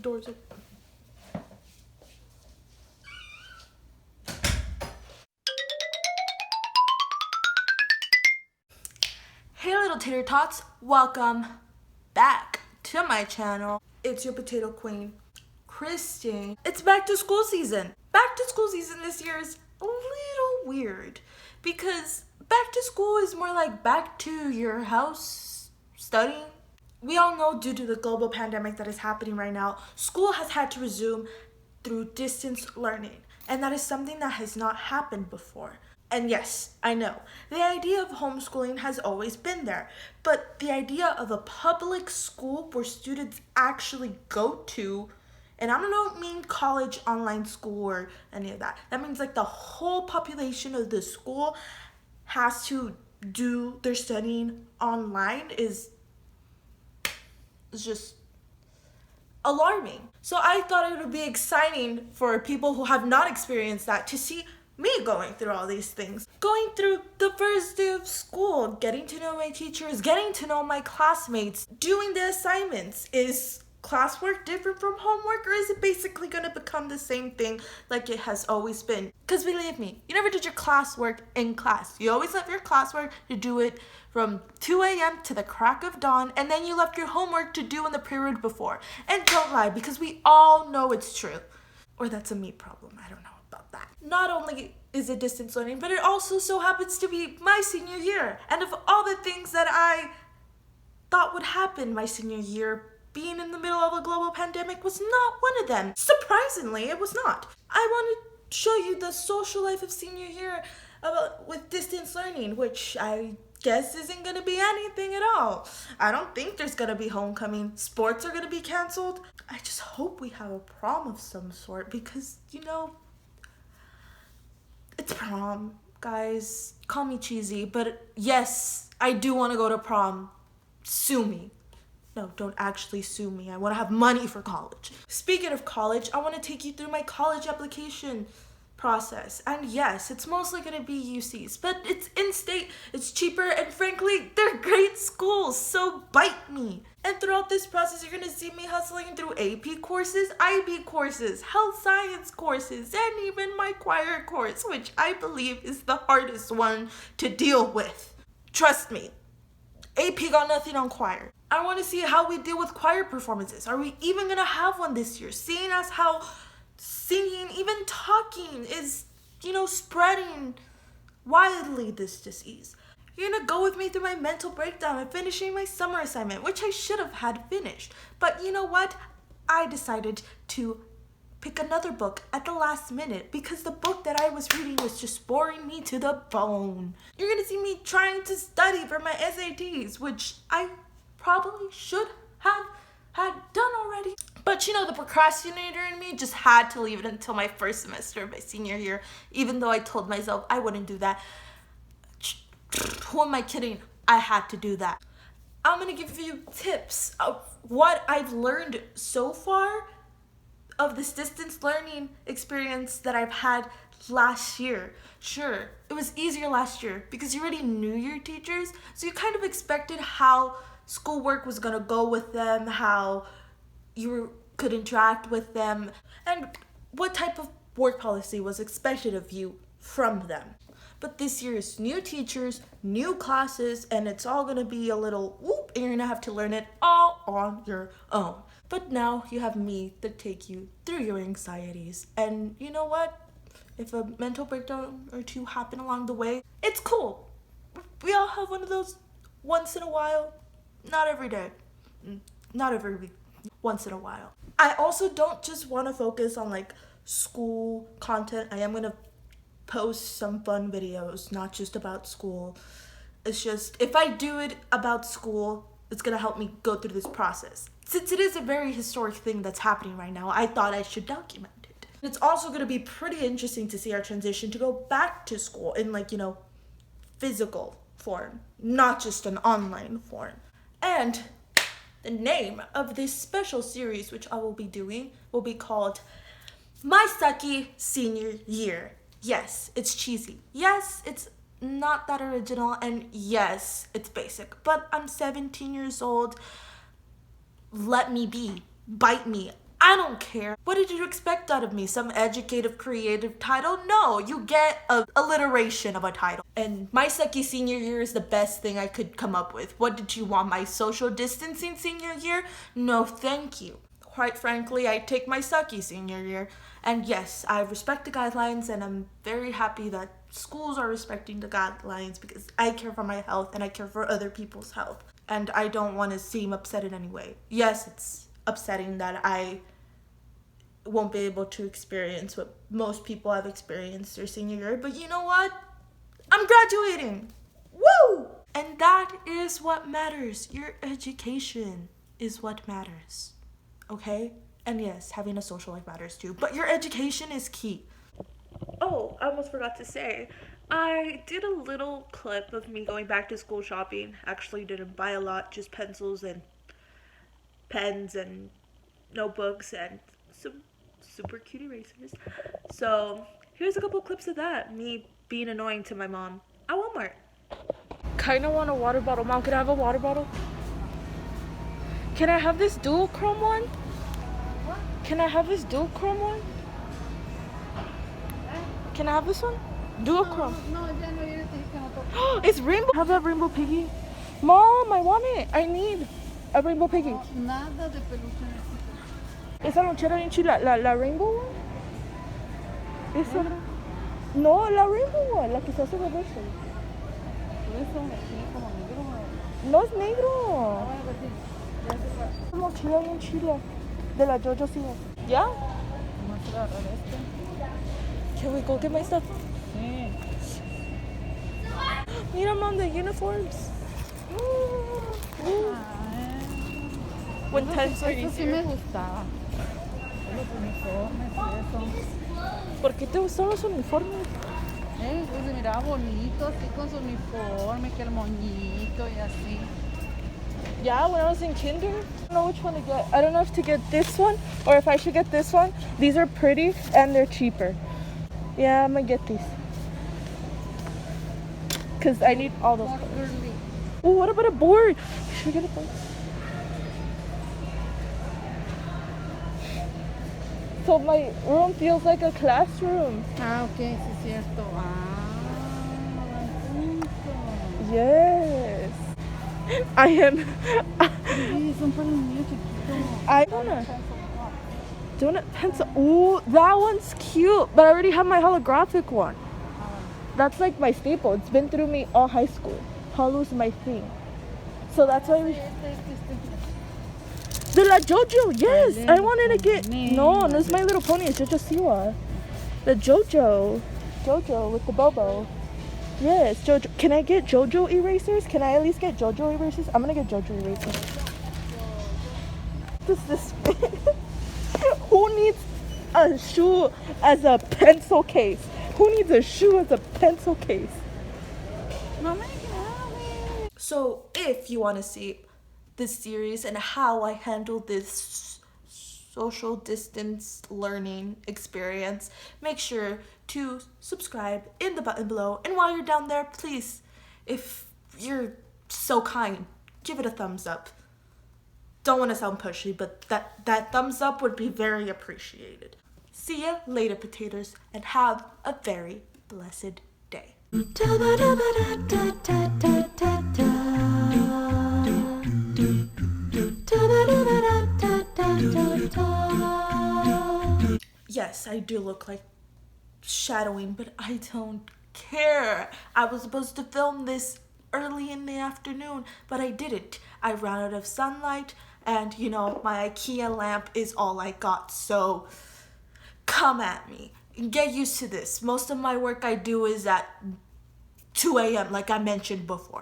door's open. Hey little tater tots, welcome back to my channel. It's your potato queen, Christine. It's back to school season. Back to school season this year is a little weird because back to school is more like back to your house studying. We all know due to the global pandemic that is happening right now, school has had to resume through distance learning, and that is something that has not happened before. And yes, I know, the idea of homeschooling has always been there, but the idea of a public school where students actually go to, and I don't mean college online school or any of that. That means like the whole population of the school has to do their studying online is just alarming. So I thought it would be exciting for people who have not experienced that to see me going through all these things. Going through the first day of school, getting to know my teachers, getting to know my classmates, doing the assignments. Is classwork different from homework, or is it basically going to become the same thing like it has always been? Because believe me, you never did your classwork in class. You always left your classwork to do it from 2 a.m. to the crack of dawn, and then you left your homework to do in the period before. And don't lie, because we all know it's true. Or that's a me problem, I don't know about that. Not only is it distance learning, but it also so happens to be my senior year. And of all the things that I thought would happen my senior year, being in the middle of a global pandemic was not one of them. Surprisingly, it was not. I want to show you the social life of senior year with distance learning, which I guess isn't going to be anything at all. I don't think there's going to be homecoming. Sports are going to be canceled. I just hope we have a prom of some sort because, you know, it's prom, guys. Call me cheesy, but yes, I do want to go to prom. Sue me. No, don't actually sue me. I want to have money for college. Speaking of college, I want to take you through my college application process. And yes, it's mostly going to be UCs, but it's in-state, it's cheaper, and frankly, they're great schools, so bite me. And throughout this process, you're going to see me hustling through AP courses, IB courses, health science courses, and even my choir course, which I believe is the hardest one to deal with. Trust me, AP got nothing on choir. I want to see how we deal with choir performances. Are we even going to have one this year? Seeing as how singing, even talking is, spreading widely this disease. You're going to go with me through my mental breakdown and finishing my summer assignment, which I should have had finished. But you know what? I decided to pick another book at the last minute because the book that I was reading was just boring me to the bone. You're going to see me trying to study for my SATs, which I probably should have had done already. But the procrastinator in me just had to leave it until my first semester of my senior year, even though I told myself I wouldn't do that. Who am I kidding? I had to do that. I'm going to give you tips of what I've learned so far of this distance learning experience that I've had last year. Sure, it was easier last year because you already knew your teachers, so you kind of expected how schoolwork was going to go with them, how you could interact with them, and what type of work policy was expected of you from them. But this year is new teachers, new classes, and it's all going to be a little whoop, and you're going to have to learn it all on your own. But now you have me to take you through your anxieties. And you know what? If a mental breakdown or two happen along the way, it's cool. We all have one of those once in a while. Not every day. Not every week. Once in a while. I also don't just want to focus on school content. I am going to post some fun videos, not just about school. It's just, if I do it about school, it's going to help me go through this process. Since it is a very historic thing that's happening right now, I thought I should document it. It's also going to be pretty interesting to see our transition to go back to school in physical form, not just an online form. And the name of this special series, which I will be doing, will be called My Sucky Senior Year. Yes, it's cheesy. Yes, it's not that original. And yes, it's basic. But I'm 17 years old. Let me be. Bite me. I don't care. What did you expect out of me? Some educative, creative title? No, you get a alliteration of a title. And my sucky senior year is the best thing I could come up with. What did you want? My social distancing senior year? No, thank you. Quite frankly, I take my sucky senior year. And yes, I respect the guidelines, and I'm very happy that schools are respecting the guidelines because I care for my health and I care for other people's health. And I don't want to seem upset in any way. Yes, it's upsetting that I won't be able to experience what most people have experienced their senior year, but you know what? I'm graduating. Woo! And that is what matters. Your education is what matters. Okay? And yes, having a social life matters too, but your education is key. Oh, I almost forgot to say, I did a little clip of me going back to school shopping. Actually didn't buy a lot, just pencils and pens and notebooks and some super cute erasers. So here's a couple clips of that, me being annoying to my mom at Walmart. Kinda want a water bottle. Mom, can I have a water bottle? Can I have this dual chrome one? What? Can I have this dual chrome one? Can I have this one? Dual chrome. No, ya no, yo te dije que no toco. It's rainbow. Have that rainbow piggy. Mom, I want it. I need a rainbow piggy. Nada de peluche necesito. Esa lonchera bien chila. La rainbow one? Esa. No, la rainbow one. La que se hace reverso. Por eso me tiene como negro. No es negro. Bueno, pues sí. Ya se fue. Una mochila bien chila. De la JoJo Siwa. ¿Ya? Vamos a agarrar este. Can we go get my stuff? Sí. Mira, Mom, the uniforms. When times are Eso sí easier. me gustaba. Los uniformes y eso. ¿Por qué te gustan los uniformes? Pues se miraba bonito, así con su uniforme, que el moñito y así. Yeah, when I was in kinder. I don't know which one to get. I don't know if to get this one or if I should get this one. These are pretty and they're cheaper. Yeah, I'm gonna get these. Because I need all those. More girly. Oh, what about a board? Should we get a board? So my room feels like a classroom. Ah, ok, sí es cierto. Buen punto. Yes. I am. Sí, son para los niños chiquitos. I wanna. Donut pencil. Ooh, that one's cute. But I already have my holographic one. That's like my staple. It's been through me all high school. Holo's my thing. So that's why we. De la JoJo, yes. I wanted to get. No, it's My Little Pony. It's JoJo Siwa. The JoJo with the Bobo. Yes, JoJo. Can I get JoJo erasers? Can I at least get JoJo erasers? I'm gonna get JoJo erasers. Does this fit? Who needs a shoe as a pencil case? Who needs a shoe as a pencil case? So if you want to see this series and how I handle this social distance learning experience, make sure to subscribe in the button below. And while you're down there, please, if you're so kind, give it a thumbs up. Don't want to sound pushy, but that thumbs up would be very appreciated. See ya later, potatoes, and have a very blessed day. Yes, I do look like shadowing, but I don't care. I was supposed to film this early in the afternoon, but I didn't. I ran out of sunlight, and you know, my IKEA lamp is all I got, so come at me. Get used to this. Most of my work I do is at 2 a.m., like I mentioned before.